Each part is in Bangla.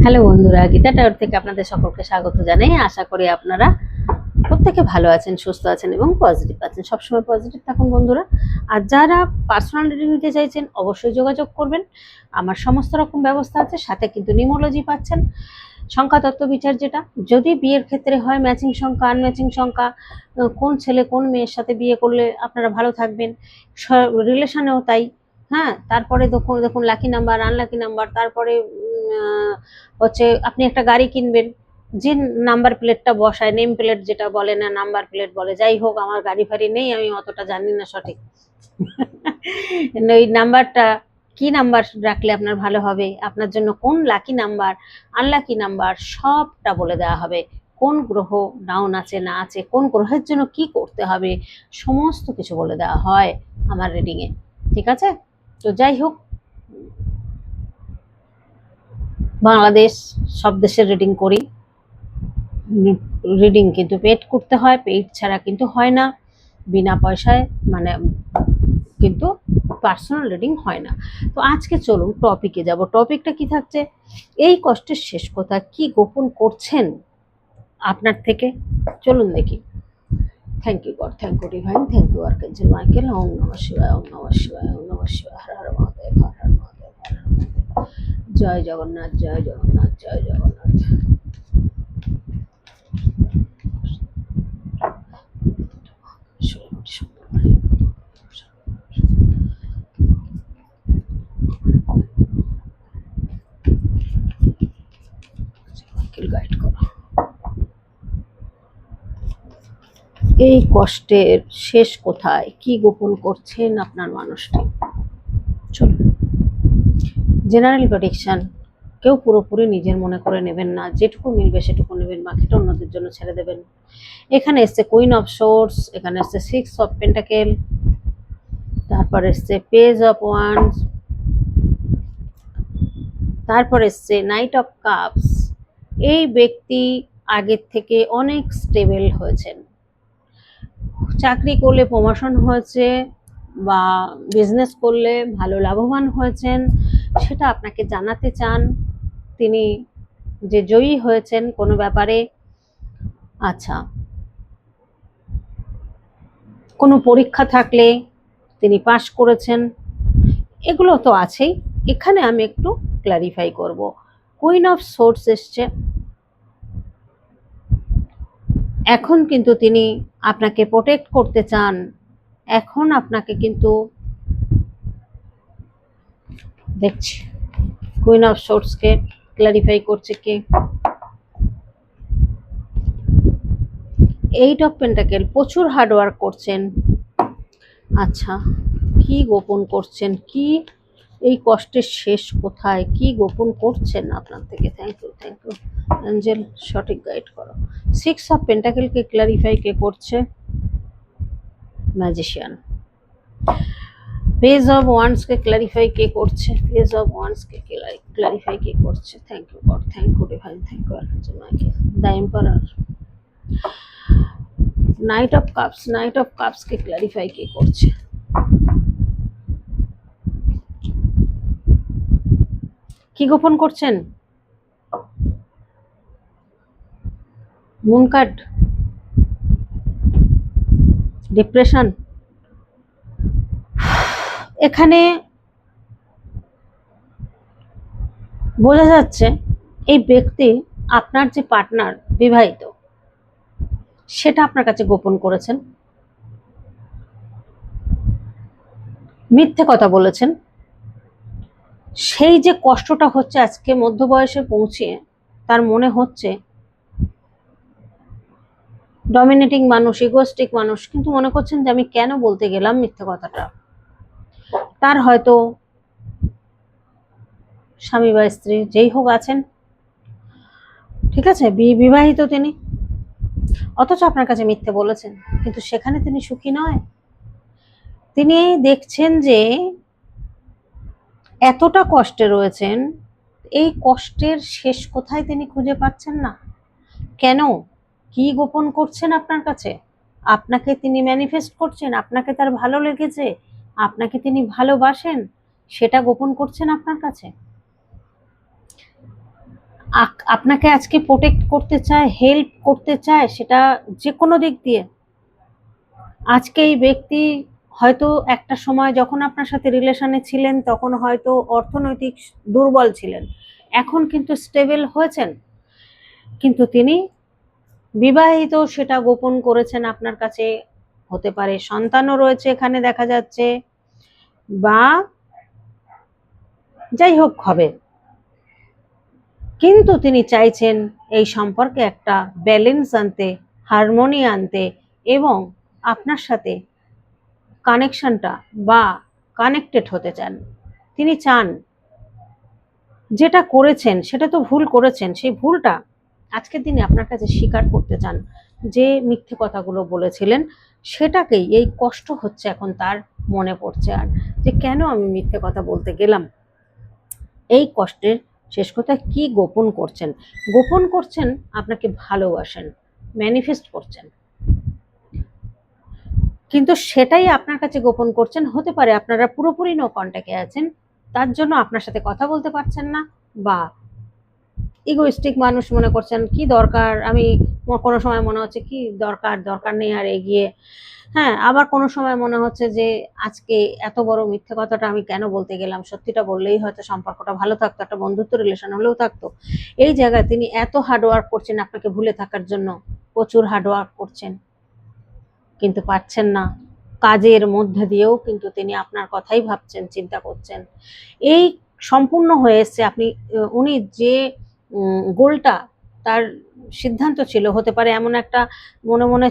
হ্যালো বন্ধুরা, গীতা টাওয়ার থেকে আপনাদের সকলকে স্বাগত জানাই। আশা করি আপনারা প্রত্যেকে ভালো আছেন, সুস্থ আছেন এবং পজিটিভ আছেন। সবসময় পজিটিভ থাকুন বন্ধুরা। আর যারা পার্সোনাল রিডিং নিতে চাইছেন অবশ্যই যোগাযোগ করবেন। আমার সমস্ত রকম ব্যবস্থা আছে, সাথে কিন্তু নিউমোলজি পাচ্ছেন, সংখ্যা তত্ত্ব বিচার, যেটা যদি বিয়ের ক্ষেত্রে হয় ম্যাচিং সংখ্যা, আনম্যাচিং সংখ্যা, কোন ছেলে কোন মেয়ের সাথে বিয়ে করলে আপনারা ভালো থাকবেন, রিলেশনেও তাই। হ্যাঁ, তারপরে দেখুন দেখুন লাকি নাম্বার, আনলাকি নাম্বার, তারপরে হচ্ছে আপনি একটা গাড়ি কিনবেন, যে নাম্বার প্লেটটা বসায়, নেম প্লেট যেটা বলে না, নাম্বার প্লেট বলে, যাই হোক, আমার গাড়ি ফাড়ি নেই, আমি অতটা জানি না সঠিক। ওই নাম্বারটা কি নাম্বার রাখলে আপনার ভালো হবে, আপনার জন্য কোন লাকি নাম্বার, আনলাকি নাম্বার, সবটা বলে দেওয়া হবে। কোন গ্রহ ডাউন আছে না আছে, কোন গ্রহের জন্য কি করতে হবে, সমস্ত কিছু বলে দেওয়া হয় আমার রিডিং এ। ঠিক আছে? তো যাই হোক, বাংলাদেশ সব দেশের রিডিং করি। রিডিং কিন্তু পেড করতে হয়, পেইড ছাড়া কিন্তু হয় না, বিনা পয়সায় মানে কিন্তু পার্সোনাল রিডিং হয় না। তো আজকে চলুন টপিকে যাব। টপিকটা কি থাকছে? এই কষ্টের শেষ কথা, কি গোপন করছেন আপনার থেকে, চলুন দেখি। Thank you God, thank you divine, thank you archangel Michael. ওম নমঃ শিবায়, ওম নমঃ শিবায়, ওম নমঃ শিবায়। হর হর মহাদেব, হর হর মহাদেব, হর হর মহাদেব। জয় জগন্নাথ, জয় জগন্নাথ, জয় জগন্নাথ। গাইড করো। এই কষ্টের শেষ কোথায়, কি গোপন করছেন আপনার মানুষটি? চলুন, জেনারেল প্রেডিকশন। কেউ পুরোপুরি নিজের মনে করে নেবেন না, যেটুকু মিলবে সেটুকু নেবেন, বাকিটা অন্যদের জন্য ছেড়ে দেবেন। এখানে এসছে কুইন অফ সোর্স, এখানে এসছে সিক্স অফ পেন্টাকেল, তারপর এসছে পেজ অফ ওয়ান্স, তারপর এসছে নাইট অফ কাপস। এই ব্যক্তি আগের থেকে অনেক স্টেবল হয়েছেন, চাকরি করলে প্রমোশন হয়েছে বা বিজনেস করলে ভালো লাভবান হয়েছেন, সেটা আপনাকে জানাতে চান। তিনি যে জয়ী হয়েছেন কোনো ব্যাপারে, আচ্ছা, কোনো পরীক্ষা থাকলে তিনি পাশ করেছেন, এগুলো তো আছেই। এখানে আমি একটু ক্লারিফাই করব। কুইন অফ সোর্স এসছে, এখন কিন্তু তিনি আপনাকে প্রোটেক্ট করতে চান। এখন আপনাকে কিন্তু দেখছি কুইন অফ সোর্সকে ক্লারিফাই করছে কে? এইট অফ পেন্টাকেল, প্রচুর হার্ডওয়ার্ক করছেন। আচ্ছা, কি গোপন করছেন, কি এই কষ্টের শেষ কোথায়, কি গোপন করছেন আপনার থেকে? Thank you, thank you angel, সঠিক গাইড করো। সিক্স অফ পেন্টাকেলকে ক্লারিফাই কে করছে? ম্যাজিশিয়ান। পেজ অফ ওয়ান্সকে ক্লারিফাই কে করছে? পেজ অফ ওয়ান্সকে ক্লারিফাই কে করছে? Thank you God, thank you divine, thank you archangel Michael. The emperor. Knight of cups, knight of কাপসকে ক্লারিফাই কে করছে? কি গোপন করছেন? Moon card, depression. এখানে বোঝা যাচ্ছে এই ব্যক্তি, আপনার যে পার্টনার বিবাহিত, সেটা আপনার কাছে গোপন করেছেন, মিথ্যে কথা বলেছেন। সেই যে কষ্টটা হচ্ছে আজকে মধ্য বয়সে পৌঁছে, তার মনে হচ্ছে ডমিনেটিং মানুষ, ইগোস্টিক মানুষ, কিন্তু মনে করছেন যে আমি কেন বলতে গেলাম মিথ্যে কথাটা। তার হয়তো স্বামী বা স্ত্রী যেই হোক আছেন, ঠিক আছে, বিবাহিত তিনি, অথচ আপনার কাছে মিথ্যে বলেছেন, কিন্তু সেখানে তিনি সুখী নয়। তিনি দেখছেন যে এতটা কষ্টে রয়েছেন, এই কষ্টের শেষ কোথায় তিনি খুঁজে পাচ্ছেন না। কেন? কি গোপন করছেন আপনার কাছে? আপনাকে তিনি ম্যানিফেস্ট করছেন, আপনাকে তার ভালো লেগেছে, আপনাকে তিনি ভালোবাসেন, সেটা গোপন করছেন আপনার কাছে। আপনাকে আজকে প্রোটেক্ট করতে চায়, হেল্প করতে চায়, সেটা যে কোনো দিক দিয়ে। আজকে এই ব্যক্তি হয়তো একটা সময় যখন আপনার সাথে রিলেশনে ছিলেন তখন হয়তো অর্থনৈতিক দুর্বল ছিলেন, এখন কিন্তু স্টেবল হয়েছেন, কিন্তু তিনি বিবাহিত সেটা গোপন করেছেন আপনার কাছে। হতে পারে সন্তানও রয়েছে এখানে দেখা যাচ্ছে, বা যাই হোক হবে, কিন্তু তিনি চাইছেন এই সম্পর্কে একটা ব্যালেন্স আনতে, হারমোনি আনতে, এবং আপনার সাথে কানেকশনটা বা কানেক্টেড হতে চান। তিনি চান যেটা করেছেন সেটা তো ভুল করেছেন, সেই ভুলটা আজকের দিনে আপনার কাছে স্বীকার করতে চান। যে মিথ্যে কথাগুলো বলেছিলেন সেটাকেই, এই কষ্ট হচ্ছে এখন তার মনে পড়ছে, আর যে কেন আমি মিথ্যে কথা বলতে গেলাম। এই কষ্টের শেষ কথা কি গোপন করছেন? গোপন করছেন আপনাকে ভালোবাসেন, ম্যানিফেস্ট করছেন, কিন্তু সেটাই আপনার কাছে গোপন করছেন। হতে পারে আপনারা পুরোপুরি নো কন্ট্যাক্টে আছেন, তার জন্য আপনার সাথে কথা বলতে পারছেন না, বা ইগোইস্টিক মানুষ মনে করছেন কি দরকার, আমি কোনো সময় মনে হচ্ছে কি দরকার, দরকার নেই আর এগিয়ে। হ্যাঁ, আবার কোনো সময় মনে হচ্ছে যে আজকে এত বড় মিথ্যে কথাটা আমি কেন বলতে গেলাম, সত্যিটা বললেই হয়তো সম্পর্কটা ভালো থাকতো, একটা বন্ধুত্ব রিলেশন হলেও থাকতো। এই জায়গায় তিনি এত হার্ডওয়ার্ক করছেন আপনাকে ভুলে থাকার জন্য, প্রচুর হার্ডওয়ার্ক করছেন, কিন্তু পাচ্ছেন না। কাজের মধ্যে দিয়েও কিন্তু তিনি আপনার কথাই ভাবছেন, চিন্তা করছেন। এই সম্পূর্ণ হয়ে এসছে আপনি, উনি যে গোলটা তার সিদ্ধান্ত ছিল, হতে পারে এমন একটা মনে মনে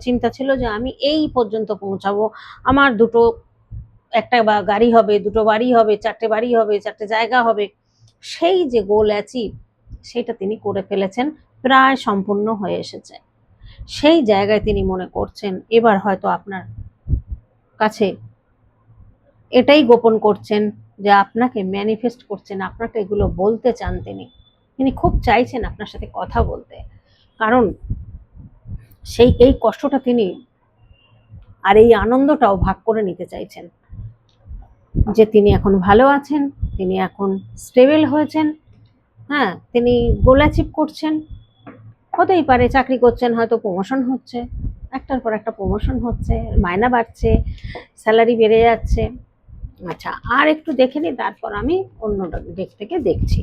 চিন্তা ছিল যে আমি এই পর্যন্ত পৌঁছাবো, আমার দুটো, একটা বা গাড়ি হবে, দুটো বাড়ি হবে, চারটে বাড়ি হবে, চারটে জায়গা হবে, সেই যে গোল অ্যাচিভ সেটা তিনি করে ফেলেছেন, প্রায় সম্পূর্ণ হয়ে এসেছে। সেই জায়গায় তিনি মনে করছেন এবার হয়তো আপনার কাছে এটাই গোপন করছেন, যে আপনাকে ম্যানিফেস্ট করছেন, আপনাকে এগুলো বলতে চান তিনি। তিনি খুব চাইছেন আপনার সাথে কথা বলতে, কারণ সেই এই কষ্টটা তিনি আর এই আনন্দটাও ভাগ করে নিতে চাইছেন, যে তিনি এখন ভালো আছেন, তিনি এখন স্টেবল হয়েছেন। হ্যাঁ, তিনি গোল অ্যাচিভ করছেন। হতেই পারে চাকরি করছেন, হয়তো প্রমোশন হচ্ছে, একটার পর একটা প্রমোশন হচ্ছে, মাইনা বাড়ছে, স্যালারি বেড়ে যাচ্ছে। আচ্ছা, আর একটু দেখে নিই, তারপর আমি অন্য দিক থেকে দেখছি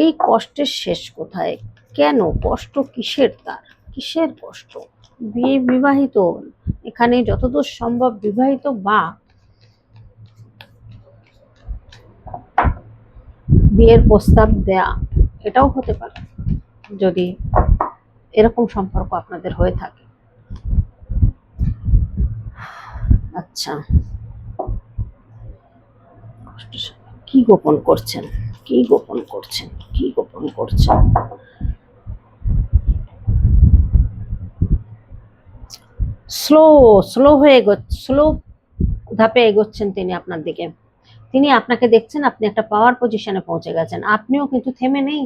এই কষ্টের শেষ কোথায়, কেন কষ্ট, কিসের তার, কিসের কষ্ট। বিবাহিত, এখানে যতদূর সম্ভব বিবাহিত বা বিয়ের প্রস্তাব দেয়া, এটাও হতে পারে যদি এরকম সম্পর্ক আপনাদের হয়ে থাকে। আচ্ছা, কি গোপন করছেন, কি গোপন করছেন, কি গোপন করছেন? স্লো স্লো হয়ে স্লো ধাপে এগোচ্ছেন তিনি আপনার দিকে। তিনি আপনাকে দেখছেন, আপনি একটা পাওয়ার পজিশনে পৌঁছে গেছেন, আপনিও কিন্তু থেমে নেই।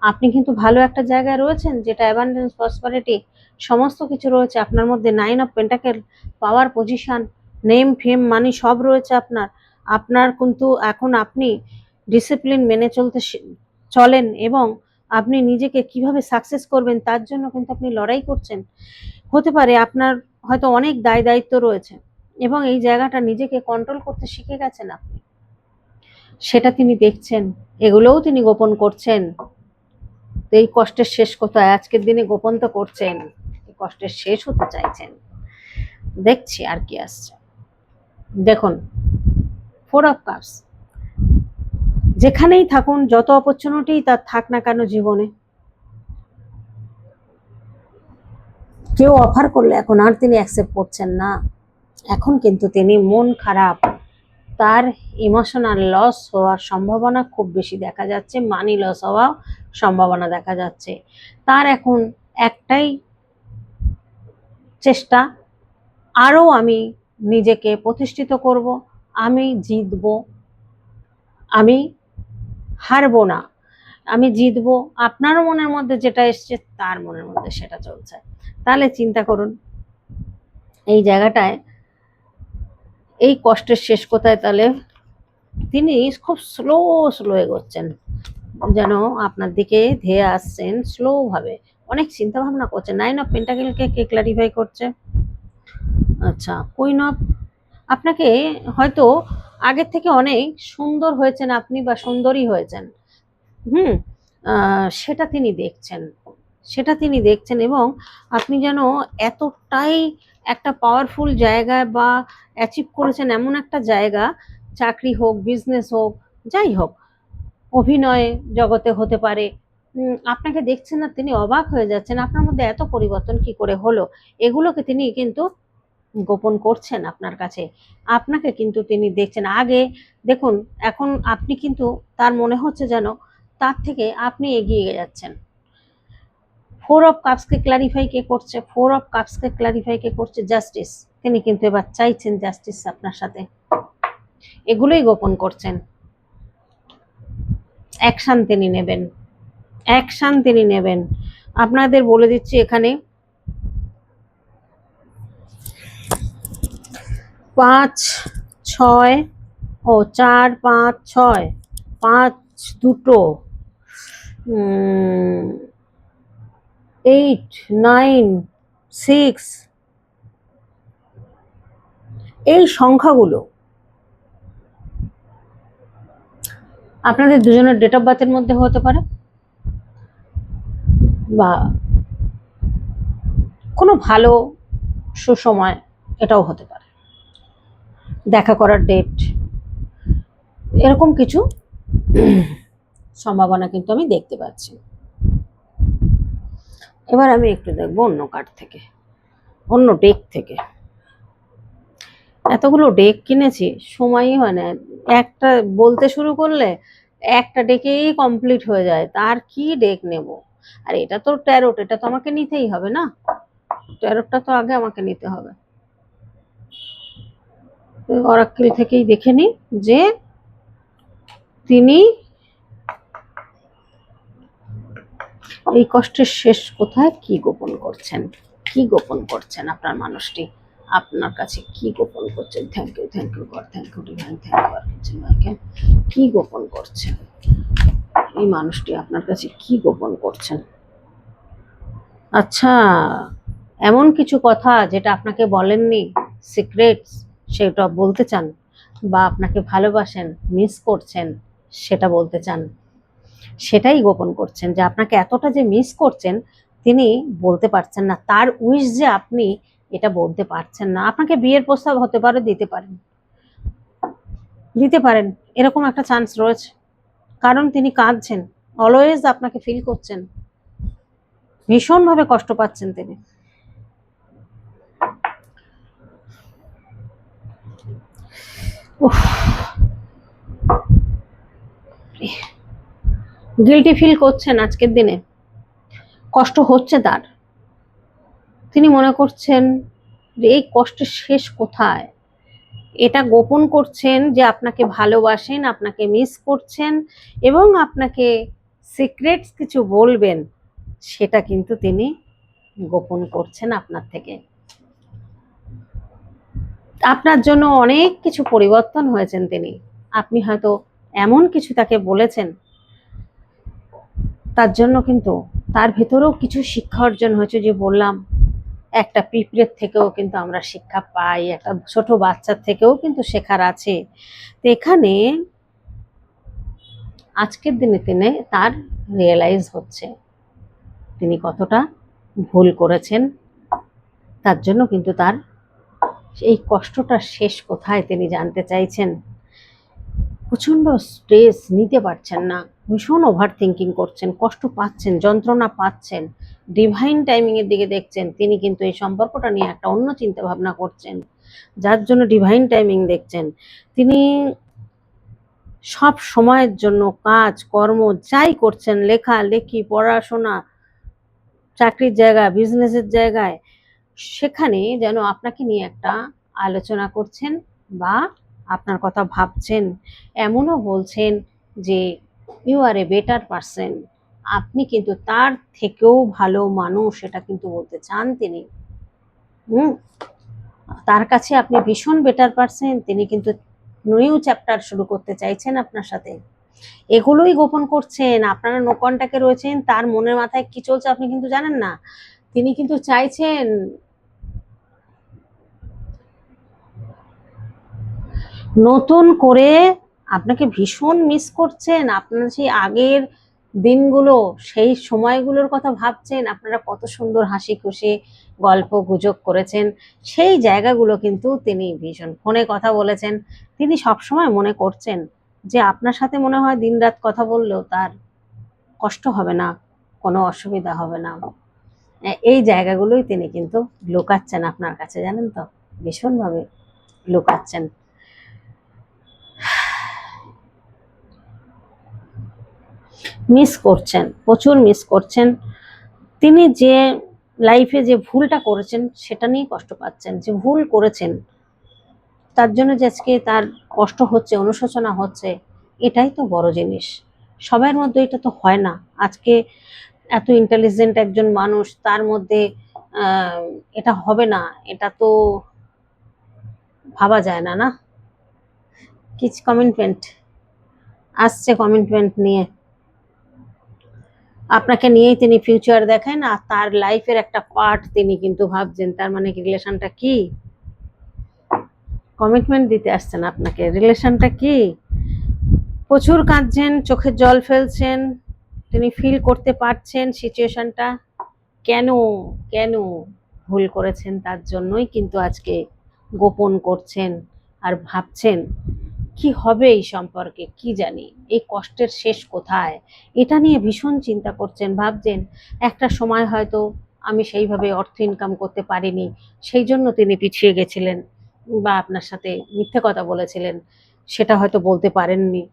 আপনি কিন্তু ভালো একটা জায়গায় রয়েছেন, যেটা অ্যাবান্ডেন্স, প্রসপারিটি সমস্ত কিছু রয়েছে আপনার মধ্যে। 9 of pentacle, power position, name fame money সব রয়েছে আপনার। আপনার কিন্তু এখন আপনি ডিসিপ্লিন মেনে চলেন, এবং আপনি নিজেকে কিভাবে সাকসেস করবেন তার জন্য কিন্তু আপনি লড়াই করছেন। হতে পারে আপনার হয়তো অনেক দায় দায়িত্ব রয়েছে, এবং এই জায়গাটা নিজেকে কন্ট্রোল করতে শিখে গেছেন আপনি, সেটা তিনি দেখছেন, এগুলোও তিনি গোপন করছেন। এই কষ্টের শেষ কোথায় আজকের দিনে গোপন তো করছেন, এই কষ্টের শেষ হতে চাইছেন। দেখছি আর কি আসছে। দেখুন, 4 অফ কাপস, যেখানেই থাকুন, যত অপরচুনিটি তার থাক না কেন জীবনে, কেউ অফার করলে এখন আর তিনি অ্যাকসেপ্ট করছেন না। এখন কিন্তু তিনি মন খারাপ, তার ইমোশনাল লস হওয়ার সম্ভাবনা খুব বেশি দেখা যাচ্ছে, মানি লস হওয়ার সম্ভাবনা দেখা যাচ্ছে। তার এখন একটাই চেষ্টা, আরও আমি নিজেকে প্রতিষ্ঠিত করব, আমি জিতবো, আমি হারবো না, আমি জিতবো। আপনারও মনের মধ্যে যেটা এসছে, তার মনের মধ্যে সেটা চলছে। তাহলে চিন্তা করুন এই জায়গাটায় এই কষ্টের শেষ কোথায়। তাহলে তিনি খুব স্লো স্লো এগোচ্ছেন, যেন আপনার দিকে ধেয়ে আসছেন স্লো ভাবে, অনেক চিন্তা ভাবনা করছেন। 9 অফ পেন্টাকেলকে কে ক্ল্যারিফাই করছে? আচ্ছা, কুইন অফ, আপনাকে হয়তো আগের থেকে অনেক সুন্দর হয়েছেন আপনি, বা সুন্দরী হয়েছেন। হুম, সেটা তিনি দেখছেন, সেটা তিনি দেখছেন, এবং আপনি যেন এতটাই একটা পাওয়ারফুল জায়গায় বা অ্যাচিভ করেছেন, এমন একটা জায়গা, চাকরি হোক, বিজনেস হোক, যাই হোক, অভিনয় জগতে হতে পারে। আপনাকে দেখছেন না, তিনি অবাক হয়ে যাচ্ছেন, আপনার মধ্যে এত পরিবর্তন কি করে হলো। এগুলোকে তিনি কিন্তু গোপন করছেন আপনার কাছে, আপনাকে কিন্তু তিনি দেখছেন। আগে দেখুন, এখন আপনি কিন্তু তার মনে হচ্ছে যেন তার থেকে আপনি এগিয়ে যাচ্ছেন। 4 অফ কাপসকে ক্লারিফাই কে করছে? 4 অফ কাপসকে ক্লারিফাই কে করছে? জাস্টিস। তিনি কিন্তু এবার চাইছেন জাস্টিস আপনার সাথে, এগুলোই গোপন করছেন। অ্যাকশন তিনি নেবেন, অ্যাকশন তিনি নেবেন। আপনাদের বলে দিচ্ছি এখানে 5 6 ও 4 5 6 5 দুটো, 8 9 6, এই সংখ্যাগুলো আপনাদের দুজনের ডেট অফ বার্থের মধ্যে হতে পারে, বা কোনো ভালো সুসময় এটাও হতে পারে, দেখা করার ডেট, এরকম কিছু সম্ভাবনা কিন্তু আমি দেখতে পাচ্ছি। এবার আমি একটু দেখবো অন্য কার্ড থেকে, অন্য ডেক থেকে। এতগুলো ডেক কিনেছি, সময়ই হয় না, একটা বলতে শুরু করলে একটা ডেকেই কমপ্লিট হয়ে যায়, তার কি ডেক নেব। আর এটা তো ট্যারোট, এটা তো আমাকে নিতেই হবে না, ট্যারোটটা তো আগে আমাকে নিতে হবে। অরাক্কেল থেকেই দেখে নি যে তিনি এই কষ্টের শেষ কোথায়, কি গোপন করছেন, কি গোপন করছেন আপনার মানুষটি আপনার কাছে, কি গোপন করছেন। Thank you God, thank you divine, thank you, কি গোপন করছেন এই মানুষটি আপনার কাছে, কি গোপন করছেন। আচ্ছা, এমন কিছু কথা যেটা আপনাকে বলেননি, সিক্রেটস, সেটা বলতে চান, বা আপনাকে ভালোবাসেন, মিস করছেন, সেটা বলতে চান, সেটাই গোপন করছেন। যে আপনাকে এতটা যে মিস করছেন তিনি বলতে পারছেন না, তার উইশ যে আপনি এটা বলতে পারছেন না। আপনাকে বিয়ের প্রস্তাব হতে পারে, দিতে পারেন, দিতে পারেন, এরকম একটা চান্স রয়েছে, কারণ তিনি কাঁদছেন, অলওয়েজ আপনাকে ফিল করছেন, ভীষণভাবে কষ্ট পাচ্ছেন তিনি। গিল্টি ফিল করছেন আজকের দিনে, কষ্ট হচ্ছে তার, তিনি মনে করছেন যে এই কষ্টের শেষ কোথায়। এটা গোপন করছেন যে আপনাকে ভালোবাসেন, আপনাকে মিস করছেন, এবং আপনাকে সিক্রেটস কিছু বলবেন, সেটা কিন্তু তিনি গোপন করছেন আপনার থেকে। আপনার জন্য অনেক কিছু পরিবর্তন হয়েছেন তিনি, আপনি হয়তো এমন কিছু তাকে বলেছেন, তার জন্য কিন্তু তার ভেতরেও কিছু শিক্ষা অর্জন হয়েছে। যে বললাম, একটা পিঁপড়ের থেকেও কিন্তু আমরা শিক্ষা পাই, একটা ছোট বাচ্চার থেকেও কিন্তু শেখার আছে। তো এখানে আজকের দিনে তিনি তার রিয়েলাইজ হচ্ছে তিনি কতটা ভুল করেছেন, তার জন্য কিন্তু তার এই কষ্টটা শেষ কোথায় তিনি জানতে চাইছেন। প্রচন্ড স্ট্রেস নিতে পারছেন না, ভীষণ ওভার থিঙ্কিং করছেন, কষ্ট পাচ্ছেন, যন্ত্রণা পাচ্ছেন, ডিভাইন টাইমিং এর দিকে দেখছেন, তিনি কিন্তু এই সম্পর্কটা নিয়ে একটা অন্য চিন্তা ভাবনা করছেন, যার জন্য ডিভাইন টাইমিং দেখছেন। তিনি সব সময়ের জন্য কাজ কর্ম যাই করছেন, লেখালেখি, পড়াশোনা, চাকরির জায়গা, বিজনেসের জায়গায়, সেখানে যেন আপনাকে নিয়ে একটা আলোচনা করছেন, বা আপনার কথা ভাবছেন, এমনও বলছেন যে you are a better person, আপনি কিন্তু তার থেকেও ভালো মানুষ, এটা কিন্তু বলতে চান তিনি। তার কাছে আপনি ভীষণ বেটার পারসন, তিনি কিন্তু নিউ চ্যাপ্টার শুরু করতে চাইছেন আপনার সাথে। এগুলোই গোপন করছেন। আপনারা নো কন্ট্যাক্টে রয়েছেন, তার মনের মাথায় কি চলছে আপনি কিন্তু জানেন না। তিনি কিন্তু চাইছেন নতুন করে, আপনাকে ভীষণ মিস করছেন। আপনার সেই আগের দিনগুলো, সেই সময়গুলোর কথা ভাবছেন, আপনারা কত সুন্দর হাসি খুশি গল্প গুজব করেছেন, সেই জায়গাগুলো কিন্তু তিনি ভীষণ ফোনে কথা বলেছেন। তিনি সবসময় মনে করছেন যে আপনার সাথে মনে হয় দিনরাত কথা বললেও তার কষ্ট হবে না, কোনো অসুবিধা হবে না। এই জায়গাগুলোই তিনি কিন্তু লুকাচ্ছেন আপনার কাছে, জানেন তো, ভীষণভাবে লুকাচ্ছেন। মিস করছেন, প্রচুর মিস করছেন। তিনি যে লাইফে যে ভুলটা করেছেন সেটা নিয়ে কষ্ট পাচ্ছেন, যে ভুল করেছেন তার জন্য যে আজকে তার কষ্ট হচ্ছে, অনুশোচনা হচ্ছে, এটাই তো বড় জিনিস। সবার মধ্যে এটা তো হয় না। আজকে এত ইন্টেলিজেন্ট একজন মানুষ, তার মধ্যে আহ, এটা হবে না, এটা তো ভাবা যায় না, না? কিছু কমিটমেন্ট আসছে, কমিটমেন্ট নিয়ে আপনাকে নিয়েই তিনি ফিউচার দেখেন, আর তার লাইফের একটা পার্ট তিনি কিন্তু ভাবছেন। তার মানে কি রিলেশনটা কি? কমিটমেন্ট দিতে আসছেন আপনাকে, রিলেশনটা কি? প্রচুর কাঁদছেন, চোখের জল ফেলছেন, তিনি ফিল করতে পারছেন সিচুয়েশনটা। কেন কেন ভুল করেছেন তার জন্যই কিন্তু আজকে গোপন করছেন আর ভাবছেন কি হবে এই সম্পর্কে, কি জানি এই কষ্টের শেষ কোথায়, এটা নিয়ে ভীষণ চিন্তা করছেন। ভাবছেন একটা সময় হয়তো আমি সেইভাবে অর্থ ইনকাম করতে পারিনি, সেই জন্য তিনি পিছিয়ে গেছিলেন, বা আপনার সাথে মিথ্যে কথা বলেছিলেন, সেটা হয়তো বলতে পারেননি।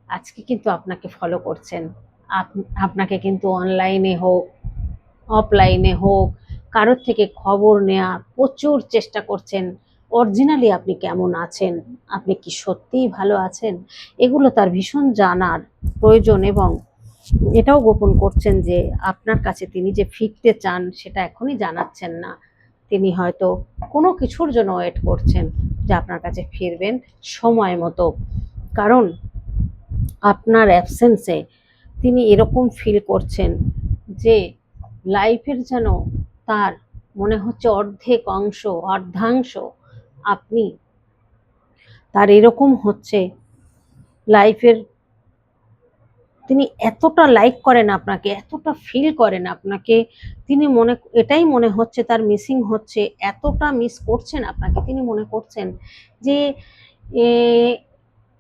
আজকে কিন্তু আপনাকে ফলো করছেন, আপনাকে কিন্তু অনলাইনে হোক অফলাইনে হোক কারোর থেকে খবর নেওয়া প্রচুর চেষ্টা করছেন। অরিজিনালি আপনি কেমন আছেন, আপনি কি সত্যিই ভালো আছেন, এগুলো তার ভীষণ জানার প্রয়োজন। এবং এটাও গোপন করছেন যে আপনার কাছে তিনি যে ফিরতে চান সেটা এখনই জানাচ্ছেন না। তিনি হয়তো কোনো কিছুর জন্য ওয়েট করছেন যে আপনার কাছে ফিরবেন সময় মতো। কারণ আপনার অ্যাবসেন্সে তিনি এরকম ফিল করছেন যে লাইফের যেন তার মনে হচ্ছে অর্ধেক অংশ, অর্ধাংশ আপনি তার এরকম হচ্ছে লাইফের। তিনি এতটা লাইক করেন আপনাকে, এতটা ফিল করেন আপনাকে, তিনি এটাই মনে হচ্ছে তার মিসিং হচ্ছে, এতটা মিস করছেন আপনাকে। তিনি মনে করছেন যে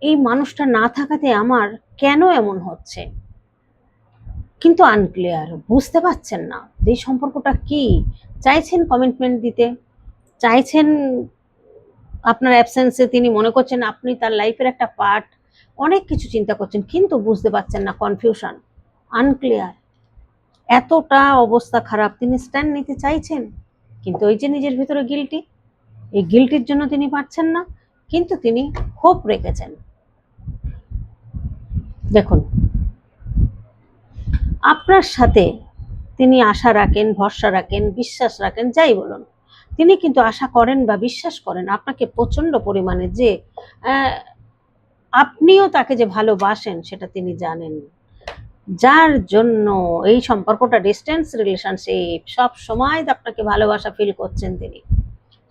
এই মানুষটা না থাকাতে আমার কেন এমন হচ্ছে, কিন্তু আনক্লিয়ার, বুঝতে পারছেন না যে এই সম্পর্কটা কি। চাইছেন কমিটমেন্ট দিতে, চাইছেন আপনার অ্যাবসেন্সে তিনি মনে করছেন আপনি তার লাইফের একটা পার্ট, অনেক কিছু চিন্তা করছেন, কিন্তু বুঝতে পারছেন না, কনফিউশন, আনক্লিয়ার, এতটা অবস্থা খারাপ। তিনি স্ট্যান্ড নিতে চাইছেন, কিন্তু ওই যে নিজের ভিতরে গিল্টি, এই গিল্টির জন্য তিনি পারছেন না। কিন্তু তিনি হোপ রেখেছেন। দেখুন, আপনার সাথে তিনি আশা রাখেন, ভরসা রাখেন, বিশ্বাস রাখেন, যাই বলুন, তিনি কিন্তু আশা করেন বা বিশ্বাস করেন আপনাকে প্রচন্ড পরিমাণে, যে আপনিও তাকে যে ভালোবাসেন সেটা তিনি জানেন। যার জন্য এই সম্পর্কটা ডিস্টেন্স রিলেশনশিপ, সব সময় আপনাকে ভালোবাসা ফিল করছেন, তিনি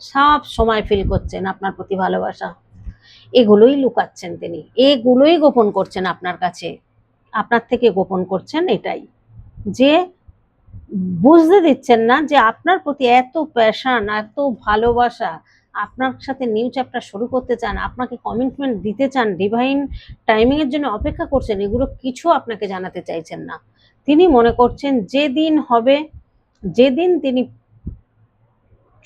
সব সময় ফিল করছেন আপনার প্রতি ভালোবাসা। এগুলোই লুকাচ্ছেন তিনি, এগুলোই গোপন করছেন আপনার কাছে, আপনার থেকে গোপন করছেন এটাই, যে বুঝতে দিচ্ছেন না যে আপনার প্রতি এত প্যাশন, এত ভালোবাসা, আপনার সাথে নিউ চ্যাপ্টার শুরু করতে চান, আপনাকে কমিটমেন্ট দিতে চান, ডিভাইন টাইমিং এর জন্য অপেক্ষা করছেন, এগুলো কিছু আপনাকে জানাতে চাইছেন না। তিনি মনে করছেন যেদিন হবে, যেদিন তিনি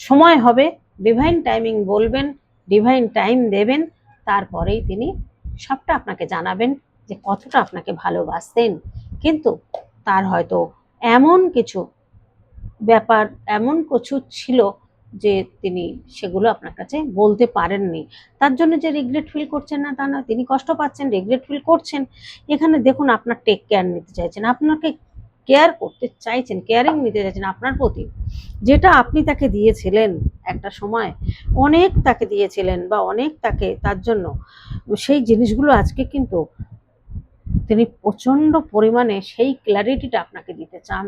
সময় হবে, ডিভাইন টাইমিং বলবেন, ডিভাইন টাইম দেবেন, তারপরেই তিনি সবটা আপনাকে জানাবেন যে কতটা আপনাকে ভালোবাসতেন। কিন্তু তার হয়তো এমন কিছু ব্যাপার, এমন কিছু ছিল যে তিনি সেগুলো আপনার কাছে বলতে পারেননি। তার জন্য যে রিগ্রেট ফিল করছেন না তা না, তিনি কষ্ট পাচ্ছেন, রিগ্রেট ফিল করছেন। এখানে দেখুন, আপনার টেক কেয়ার নিতে চাইছেন, আপনাকে কেয়ার করতে চাইছেন, কেয়ারিং নিতে চাইছেন আপনার প্রতি, যেটা আপনি তাকে দিয়েছিলেন একটা সময়, অনেক তাকে দিয়েছিলেন বা অনেক তাকে, তার জন্য সেই জিনিসগুলো আজকে কিন্তু তিনি প্রচন্ড পরিমাণে সেই ক্ল্যারিটিটা আপনাকে দিতে চান।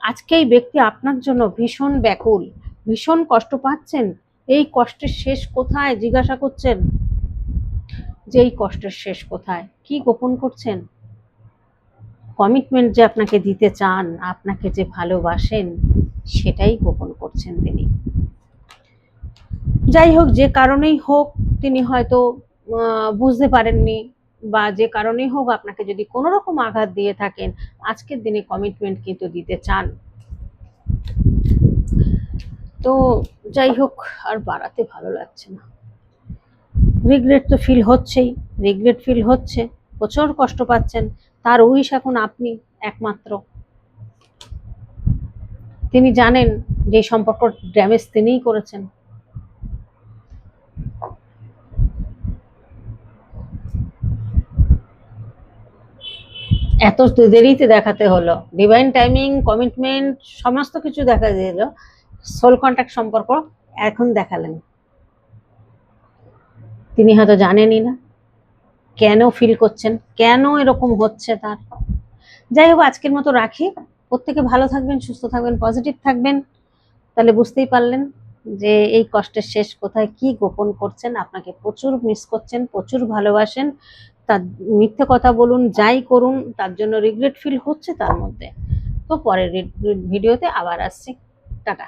আজকে এই ব্যক্তি আপনার জন্য ভীষণ ব্যাকুল, ভীষণ কষ্ট পাচ্ছেন। এই কষ্টের শেষ কোথায় জিজ্ঞাসা করছেন, যে এই কষ্টের শেষ কোথায়, কি গোপন করছেন? কমিটমেন্ট যে আপনাকে দিতে চান, আপনাকে যে ভালোবাসেন, সেটাই গোপন করছেন তিনি। যাই হোক, যে কারণেই হোক তিনি হয়তো বুঝতে পারেননি, বা যে কারণেই হোক আপনাকে যদি কোনো রকম আঘাত দিয়ে থাকেন, আজকের দিনে কমিটমেন্ট কিন্তু দিতে চান। তো যাই হোক, আর বাড়াতে ভালো লাগছে না। রিগ্রেট তো ফিল হচ্ছেই, রিগ্রেট ফিল হচ্ছে, প্রচুর কষ্ট পাচ্ছেন। তার উইশ এখন আপনি একমাত্র। তিনি জানেন যে সম্পর্ক ড্যামেজ তিনিই করেছেন। এত দেরিতে দেখাতে হলো, ডিভাইন টাইমিং, কমিটমেন্ট, সমস্ত কিছু দেখা দিল, সোল কন্ট্যাক্ট সম্পর্ক এখন দেখালেন। তিনি হয়তো জানেনই না কেন ফিল করছেন, কেন এরকম হচ্ছে তার। যাই হোক, আজকের মতো রাখি। প্রত্যেকে ভালো থাকবেন, সুস্থ থাকবেন, পজিটিভ থাকবেন। তাহলে বুঝতেই পারলেন যে এই কষ্টের শেষ কোথায়, কি গোপন করছেন। আপনাকে প্রচুর মিস করছেন, প্রচুর ভালোবাসেন। তার মিথ্যে কথা বলুন, যাই করুন, তার জন্য রিগ্রেট ফিল হচ্ছে তার মধ্যে। তো পরের ভিডিওতে আবার আসছি। টাটা।